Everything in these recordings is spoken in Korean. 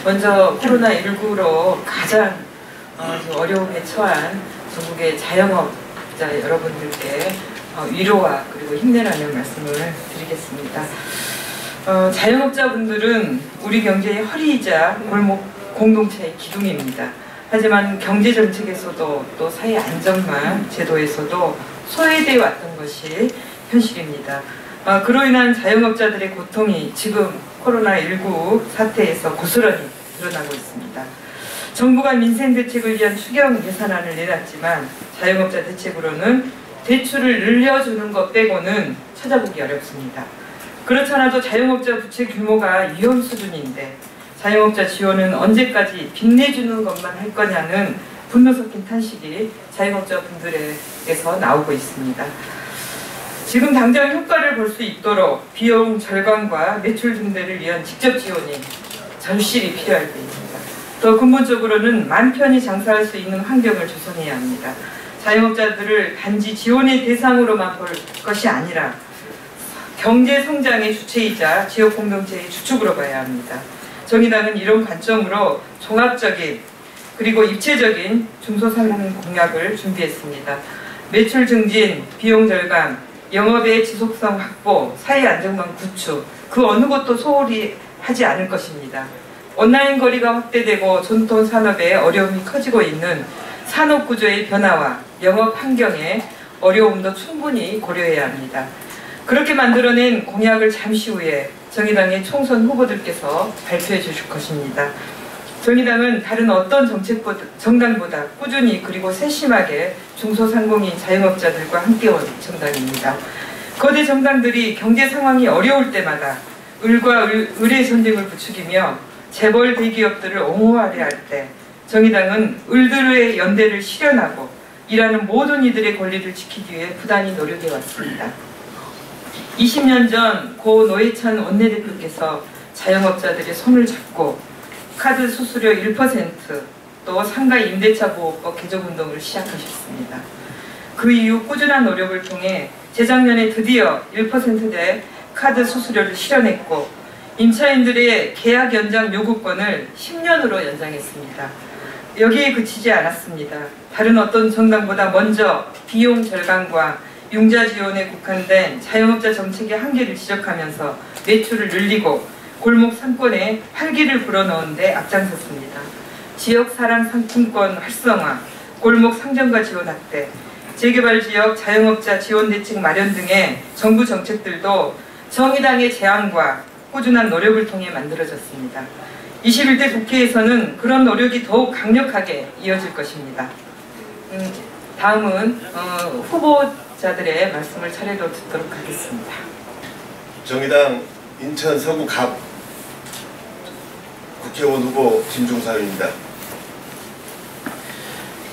먼저 코로나19로 가장 어려움에 처한 전국의 자영업자 여러분들께 위로와 그리고 힘내라는 말씀을 드리겠습니다. 자영업자분들은 우리 경제의 허리이자 골목 공동체의 기둥입니다. 하지만 경제정책에서도 또 사회 안전망 제도에서도 소외되어 왔던 것이 현실입니다. 그로 인한 자영업자들의 고통이 지금 코로나19 사태에서 고스란히 드러나고 있습니다. 정부가 민생대책을 위한 추경 예산안을 내놨지만 자영업자 대책으로는 대출을 늘려주는 것 빼고는 찾아보기 어렵습니다. 그렇잖아도 자영업자 부채 규모가 위험 수준인데 자영업자 지원은 언제까지 빚내주는 것만 할 거냐는 분노 섞인 탄식이 자영업자 분들에게서 나오고 있습니다. 지금 당장 효과를 볼 수 있도록 비용 절감과 매출 증대를 위한 직접 지원이 절실히 필요할 때입니다. 더 근본적으로는 맘 편히 장사할 수 있는 환경을 조성해야 합니다. 자영업자들을 단지 지원의 대상으로만 볼 것이 아니라 경제 성장의 주체이자 지역 공동체의 주축으로 봐야 합니다. 정의당은 이런 관점으로 종합적인 그리고 입체적인 중소상공 공약을 준비했습니다. 매출 증진, 비용 절감, 영업의 지속성 확보, 사회 안정망 구축, 그 어느 것도 소홀히 하지 않을 것입니다. 온라인 거리가 확대되고 전통 산업의 어려움이 커지고 있는 산업 구조의 변화와 영업 환경의 어려움도 충분히 고려해야 합니다. 그렇게 만들어낸 공약을 잠시 후에 정의당의 총선 후보들께서 발표해 주실 것입니다. 정의당은 다른 어떤 정당보다 꾸준히 그리고 세심하게 중소상공인 자영업자들과 함께온 정당입니다. 거대 정당들이 경제 상황이 어려울 때마다 을과 을의 전쟁을 부추기며 재벌 대기업들을 옹호하려 할 때 정의당은 을들의 연대를 실현하고 일하는 모든 이들의 권리를 지키기 위해 부단히 노력해왔습니다. 20년 전 고 노회찬 원내대표께서 자영업자들의 손을 잡고 카드 수수료 1%, 또 상가 임대차 보호법 개정 운동을 시작하셨습니다. 그 이후 꾸준한 노력을 통해 재작년에 드디어 1%대 카드 수수료를 실현했고 임차인들의 계약 연장 요구권을 10년으로 연장했습니다. 여기에 그치지 않았습니다. 다른 어떤 정당보다 먼저 비용 절감과 융자 지원에 국한된 자영업자 정책의 한계를 지적하면서 매출을 늘리고 골목 상권에 활기를 불어넣은 데 앞장섰습니다. 지역사랑 상품권 활성화, 골목 상점가 지원 확대, 재개발지역 자영업자 지원 대책 마련 등의 정부 정책들도 정의당의 제안과 꾸준한 노력을 통해 만들어졌습니다. 21대 국회에서는 그런 노력이 더욱 강력하게 이어질 것입니다. 다음은 후보자들의 말씀을 차례로 듣도록 하겠습니다. 정의당 인천 서구 갑 국회의원 후보 김종삼입니다.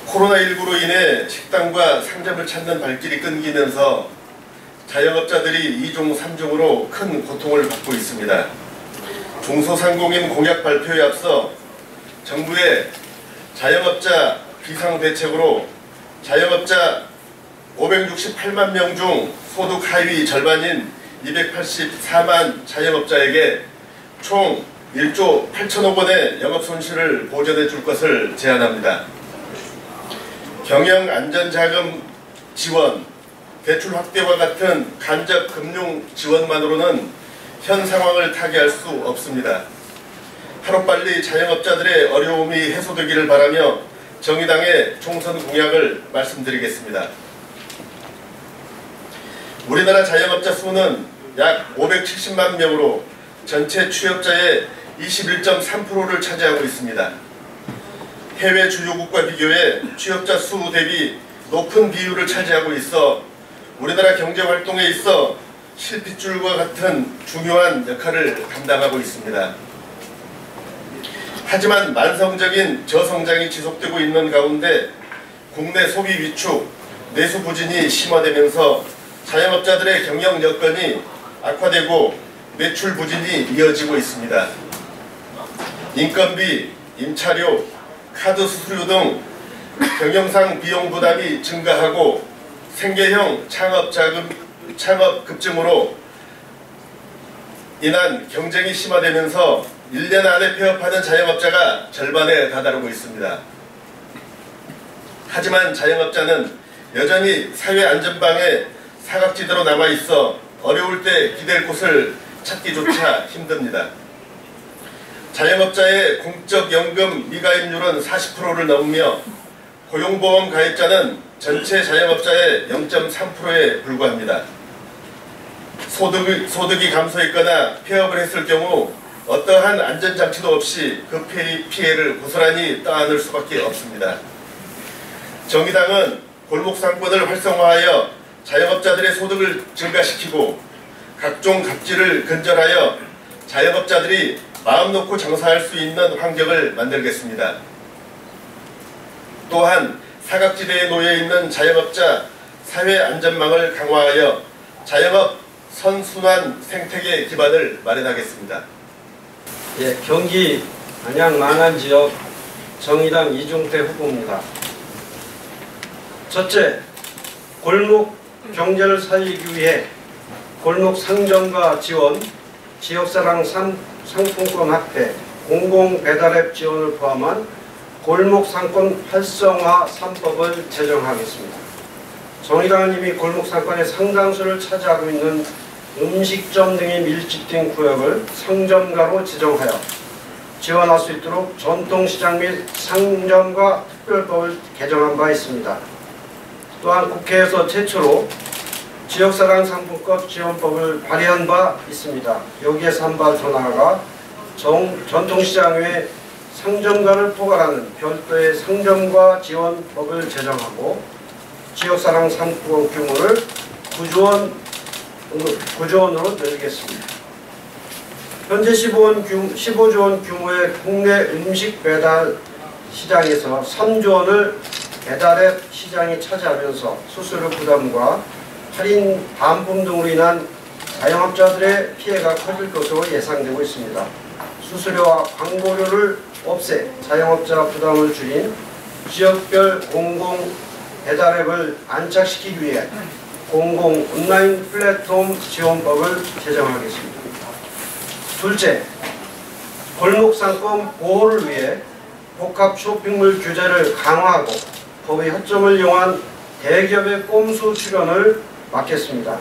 코로나19로 인해 식당과 상점을 찾는 발길이 끊기면서 자영업자들이 2종 3종으로 큰 고통을 받고 있습니다. 중소상공인 공약 발표에 앞서 정부의 자영업자 비상대책으로 자영업자 568만 명 중 소득 하위 절반인 284만 자영업자에게 총 1조 8천억 원의 영업손실을 보전해 줄 것을 제안합니다. 경영안전자금 지원, 대출 확대와 같은 간접 금융 지원만으로는 현 상황을 타개할 수 없습니다. 하루빨리 자영업자들의 어려움이 해소되기를 바라며 정의당의 총선 공약을 말씀드리겠습니다. 우리나라 자영업자 수는 약 570만 명으로 전체 취업자의 21.3%를 차지하고 있습니다. 해외 주요국과 비교해 취업자 수 대비 높은 비율을 차지하고 있어 우리나라 경제활동에 있어 실핏줄과 같은 중요한 역할을 감당하고 있습니다. 하지만 만성적인 저성장이 지속되고 있는 가운데 국내 소비 위축, 내수 부진이 심화되면서 자영업자들의 경영 여건이 악화되고 매출 부진이 이어지고 있습니다. 인건비, 임차료, 카드 수수료 등 경영상 비용 부담이 증가하고 생계형 창업 급증으로 인한 경쟁이 심화되면서 1년 안에 폐업하는 자영업자가 절반에 다다르고 있습니다. 하지만 자영업자는 여전히 사회 안전망에 사각지대로 남아있어 어려울 때 기댈 곳을 찾기조차 힘듭니다. 자영업자의 공적연금 미가입률은 40%를 넘으며 고용보험 가입자는 전체 자영업자의 0.3%에 불과합니다. 소득이 감소했거나 폐업을 했을 경우 어떠한 안전장치도 없이 그 피해를 고스란히 떠안을 수밖에 없습니다. 정의당은 골목상권을 활성화하여 자영업자들의 소득을 증가시키고 각종 갑질을 근절하여 자영업자들이 마음 놓고 장사할 수 있는 환경을 만들겠습니다. 또한 사각지대에 놓여있는 자영업자 사회 안전망을 강화하여 자영업 선순환 생태계 기반을 마련하겠습니다. 예, 경기 안양 망안지역 정의당 이중태 후보입니다. 첫째, 골목 경제를 살리기 위해 골목 상점과 지원, 지역사랑 상품권 확대, 공공 배달앱 지원을 포함한 골목 상권 활성화 3법을 제정하겠습니다. 정의당은 이미 골목 상권의 상당수를 차지하고 있는 음식점 등이 밀집된 구역을 상점가로 지정하여 지원할 수 있도록 전통시장 및 상점가 특별법을 개정한 바 있습니다. 또한 국회에서 최초로 지역사랑 상품권 지원법을 발의한 바 있습니다. 여기에서 한 발 더 나아가 전통시장 외 상점가를 포괄하는 별도의 상점가 지원법을 제정하고 지역사랑 상품권 규모를 9조 원으로 늘리겠습니다. 현재 15조 원 규모의 국내 음식 배달 시장에서 3조 원을 배달앱 시장이 차지하면서 수수료 부담과 할인 반품 등으로 인한 자영업자들의 피해가 커질 것으로 예상되고 있습니다. 수수료와 광고료를 없애 자영업자 부담을 줄인 지역별 공공 배달앱을 안착시키기 위해 공공 온라인 플랫폼 지원법을 제정하겠습니다. 둘째, 골목상권 보호를 위해 복합 쇼핑몰 규제를 강화하고 법의 허점을 이용한 대기업의 꼼수 출현을 막겠습니다.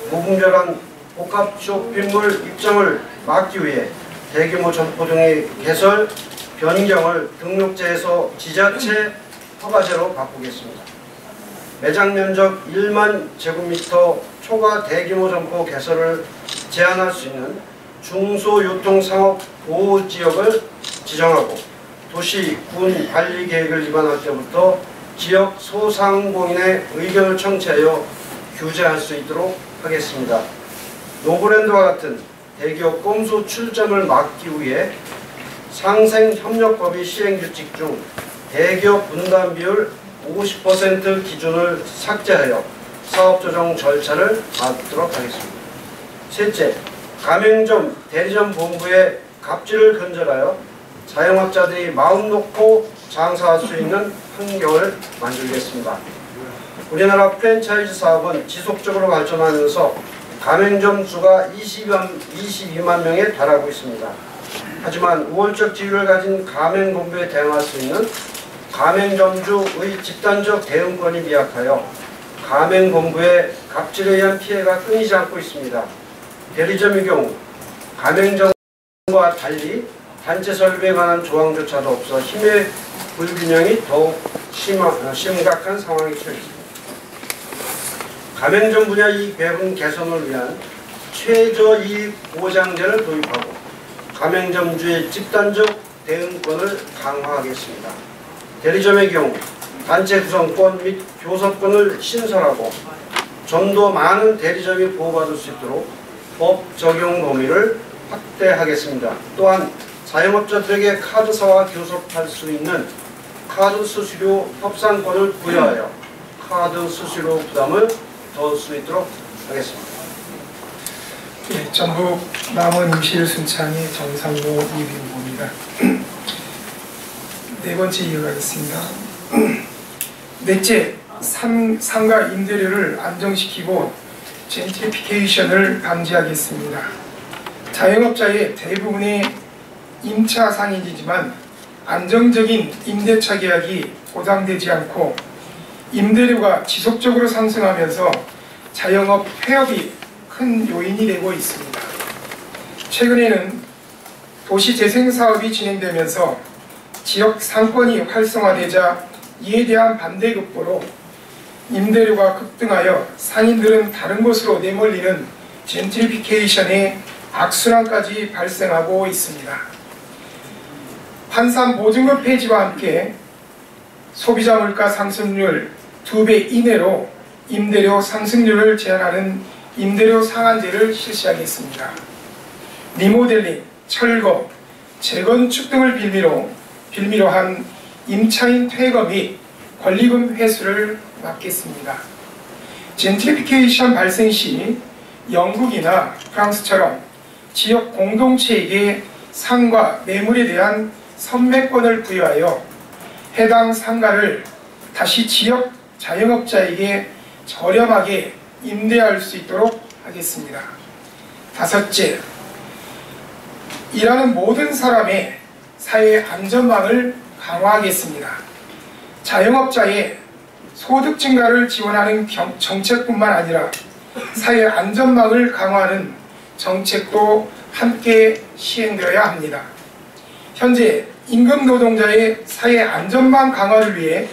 무분별한 복합 쇼핑몰 입점을 막기 위해 대규모 점포 등의 개설, 변경을 등록제에서 지자체 허가제로 바꾸겠습니다. 매장 면적 1만 제곱미터 초과 대규모 점포 개설을 제한할 수 있는 중소유통상업 보호지역을 지정하고 도시, 군 관리계획을 위반할 때부터 지역 소상공인의 의견을 청취하여 규제할 수 있도록 하겠습니다. 노브랜드와 같은 대기업 꼼수 출점을 막기 위해 상생협력법의 시행규칙 중 대기업 분담 비율 50% 기준을 삭제하여 사업조정 절차를 밟도록 하겠습니다. 셋째, 가맹점, 대리점 본부의 갑질을 근절하여 자영업자들이 마음 놓고 장사할 수 있는 환경을 만들겠습니다. 우리나라 프랜차이즈 사업은 지속적으로 발전하면서 가맹점 수가 22만 명에 달하고 있습니다. 하지만 우월적 지위를 가진 가맹본부에 대응할 수 있는 가맹점주의 집단적 대응권이 미약하여 가맹본부의 갑질에 의한 피해가 끊이지 않고 있습니다. 대리점의 경우 가맹점과 달리 단체 설비에 관한 조항조차도 없어 힘의 불균형이 더욱 심각한 상황이 처해집니다. 가맹점 분야 이익 배분 개선을 위한 최저이익 보장제를 도입하고 가맹점주의 집단적 대응권을 강화하겠습니다. 대리점의 경우 단체 구성권 및 교섭권을 신설하고 좀 더 많은 대리점이 보호받을 수 있도록 법 적용 범위를 확대하겠습니다. 또한 자영업자들에게 카드사와 교섭할 수 있는 카드 수수료 협상권을 부여하여 카드 수수료 부담을 덜 수 있도록 하겠습니다. 예, 전북 남원 임실 순창의 정상모 이후보입니다. 네 번째 이어가겠습니다. 넷째, 상가 임대료를 안정시키고 젠트리피케이션을 방지하겠습니다. 자영업자의 대부분의 임차 상인이지만 안정적인 임대차 계약이 보장되지 않고 임대료가 지속적으로 상승하면서 자영업 폐업이 큰 요인이 되고 있습니다. 최근에는 도시재생사업이 진행되면서 지역 상권이 활성화되자 이에 대한 반대급부로 임대료가 급등하여 상인들은 다른 곳으로 내몰리는 젠트리피케이션의 악순환까지 발생하고 있습니다. 환산 보증금 폐지와 함께 소비자 물가 상승률 2배 이내로 임대료 상승률을 제한하는 임대료 상한제를 실시하겠습니다. 리모델링, 철거, 재건축 등을 빌미로 한 임차인 퇴거 및 권리금 회수를 막겠습니다. 젠트리피케이션 발생 시 영국이나 프랑스처럼 지역 공동체에게 상가, 매물에 대한 선매권을 부여하여 해당 상가를 다시 지역 자영업자에게 저렴하게 임대할 수 있도록 하겠습니다. 다섯째, 일하는 모든 사람의 사회 안전망을 강화하겠습니다. 자영업자의 소득 증가를 지원하는 정책뿐만 아니라 사회 안전망을 강화하는 정책도 함께 시행되어야 합니다. 현재 임금 노동자의 사회 안전망 강화를 위해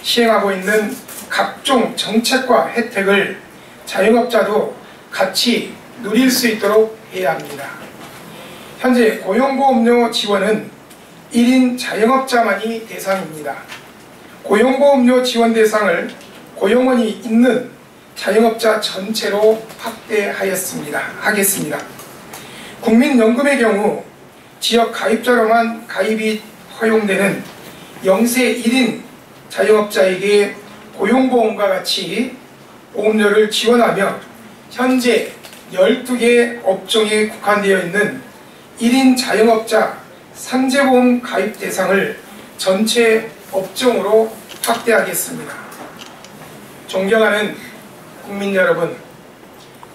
시행하고 있는 각종 정책과 혜택을 자영업자도 같이 누릴 수 있도록 해야 합니다. 현재 고용보험료 지원은 1인 자영업자만이 대상입니다. 고용보험료 지원 대상을 고용원이 있는 자영업자 전체로 하겠습니다. 국민연금의 경우 지역 가입자로만 가입이 허용되는 0세 1인 자영업자에게 고용보험과 같이 보험료를 지원하며 현재 12개 업종에 국한되어 있는 1인 자영업자 상재보험 가입 대상을 전체 업종으로 확대하겠습니다. 존경하는 국민 여러분,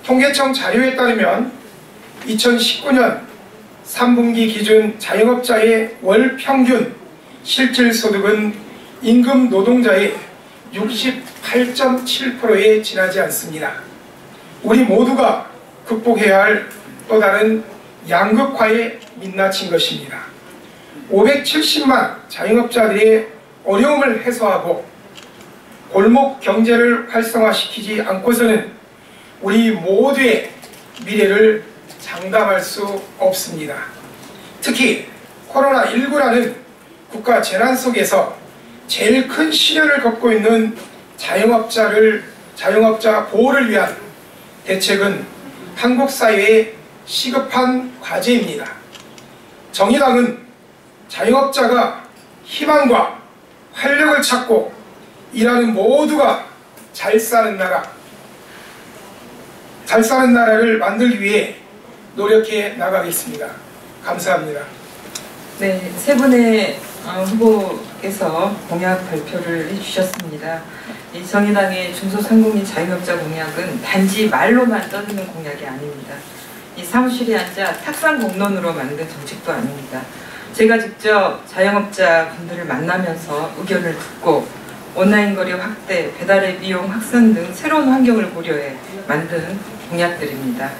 통계청 자료에 따르면 2019년 3분기 기준 자영업자의 월 평균 실질소득은 임금 노동자의 68.7%에 지나지 않습니다. 우리 모두가 극복해야 할 또 다른 양극화에 민낯인 것입니다. 570만 자영업자들의 어려움을 해소하고 골목 경제를 활성화시키지 않고서는 우리 모두의 미래를 장담할 수 없습니다. 특히 코로나19라는 국가 재난 속에서 제일 큰 시련을 겪고 있는 자영업자 보호를 위한 대책은 한국 사회의 시급한 과제입니다. 정의당은 자영업자가 희망과 활력을 찾고 일하는 모두가 잘 사는 나라를 만들기 위해 노력해 나가겠습니다. 감사합니다. 네, 세 분의 후보께서 공약 발표를 해주셨습니다. 이 정의당의 중소상공인 자영업자 공약은 단지 말로만 떠드는 공약이 아닙니다. 이 사무실에 앉아 탁상 공론으로 만든 정책도 아닙니다. 제가 직접 자영업자 분들을 만나면서 의견을 듣고 온라인 거리 확대, 배달의 비용 확산 등 새로운 환경을 고려해 만든 공약들입니다.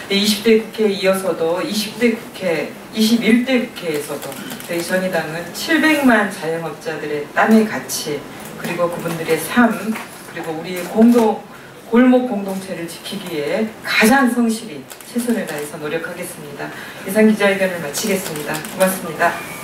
20대 국회에 이어서도 21대 국회에서도 저희 정의당은 700만 자영업자들의 땀의 가치, 그리고 그분들의 삶, 그리고 우리의 골목 공동체를 지키기에 가장 성실히 최선을 다해서 노력하겠습니다. 이상 기자회견을 마치겠습니다. 고맙습니다.